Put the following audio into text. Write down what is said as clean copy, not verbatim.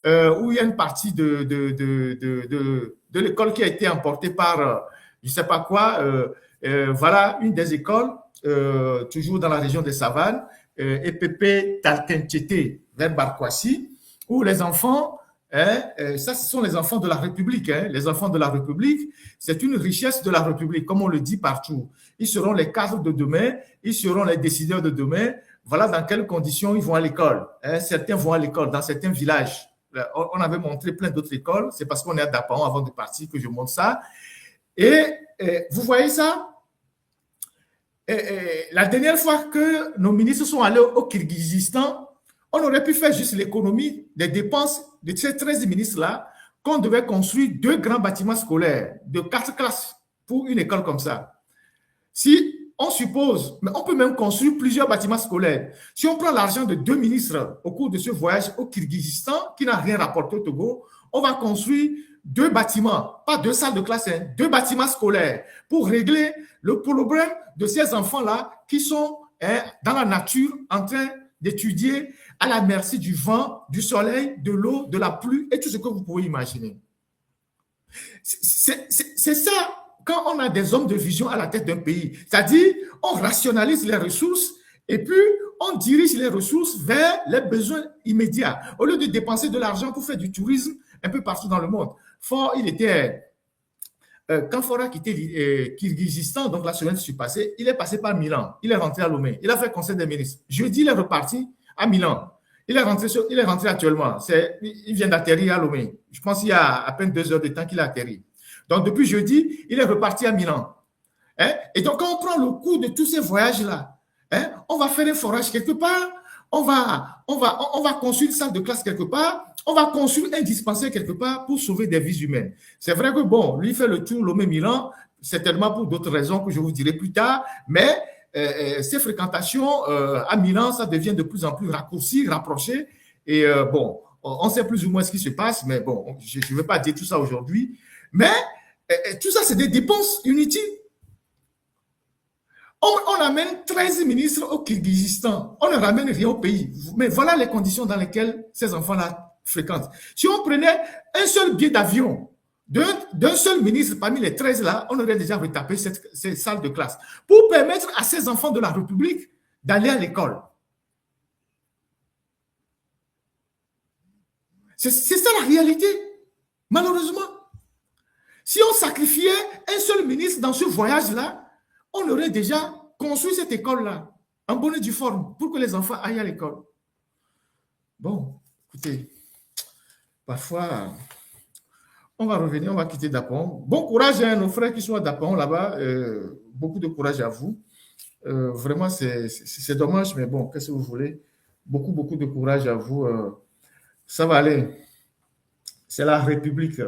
où il y a une partie de l'école qui a été emportée par je ne sais pas quoi. Voilà une des écoles, toujours dans la région des Savanes, EPP Talkenchete vers Barkwasi, où les enfants, hein, ça ce sont les enfants de la République, hein, les enfants de la République, c'est une richesse de la République, comme on le dit partout. Ils seront les cadres de demain, ils seront les décideurs de demain. Voilà dans quelles conditions ils vont à l'école. Hein. Certains vont à l'école dans certains villages. On avait montré plein d'autres écoles. C'est parce qu'on est à Dapan avant de partir que je montre ça. Et vous voyez ça? La dernière fois que nos ministres sont allés au Kirghizistan, on aurait pu faire juste l'économie des dépenses de ces 13 ministres-là, qu'on devait construire 2 grands bâtiments scolaires de 4 classes pour une école comme ça. Si on suppose, mais on peut même construire plusieurs bâtiments scolaires. Si on prend l'argent de 2 ministres au cours de ce voyage au Kirghizistan, qui n'a rien rapporté au Togo, on va construire 2 bâtiments, pas 2 salles de classe, hein, 2 bâtiments scolaires pour régler le problème de ces enfants-là qui sont dans la nature en train d'étudier à la merci du vent, du soleil, de l'eau, de la pluie et tout ce que vous pouvez imaginer. C'est ça quand on a des hommes de vision à la tête d'un pays. C'est-à-dire, on rationalise les ressources et puis on dirige les ressources vers les besoins immédiats. Au lieu de dépenser de l'argent pour faire du tourisme un peu partout dans le monde. Fort, il était quand Ford a quitté Kirghizistan, donc la semaine qui s'est passée, il est passé par Milan. Il est rentré à Lomé. Il a fait le conseil des ministres. Jeudi, il est reparti à Milan. Il est rentré actuellement. Il vient d'atterrir à Lomé. Je pense qu'il y a à peine 2 heures de temps qu'il a atterri. Donc, depuis jeudi, il est reparti à Milan. Hein? Et donc, quand on prend le coût de tous ces voyages-là, hein, on va faire un forage quelque part, on va construire une salle de classe quelque part, on va construire un dispensaire quelque part pour sauver des vies humaines. C'est vrai que, bon, lui fait le tour Lomé-Milan, certainement pour d'autres raisons que je vous dirai plus tard, mais ces fréquentations à Milan, ça devient de plus en plus raccourci, rapproché, et bon, on sait plus ou moins ce qui se passe, mais bon, je ne vais pas dire tout ça aujourd'hui, mais tout ça, c'est des dépenses inutiles. On amène 13 ministres au Kirghizistan. On ne ramène rien au pays. Mais voilà les conditions dans lesquelles ces enfants-là fréquentent. Si on prenait un seul billet d'avion d'un seul ministre parmi les 13 là, on aurait déjà retapé ces salles de classe pour permettre à ces enfants de la République d'aller à l'école. C'est ça la réalité, malheureusement. Si on sacrifiait un seul ministre dans ce voyage-là, on aurait déjà construit cette école-là en bonne et due forme pour que les enfants aillent à l'école. Bon, écoutez, parfois, on va revenir, on va quitter Dapon. Bon courage à nos frères qui sont à Dapon là-bas. Beaucoup de courage à vous. Vraiment, c'est dommage, mais bon, qu'est-ce que vous voulez? Beaucoup de courage à vous. Ça va aller. C'est la République.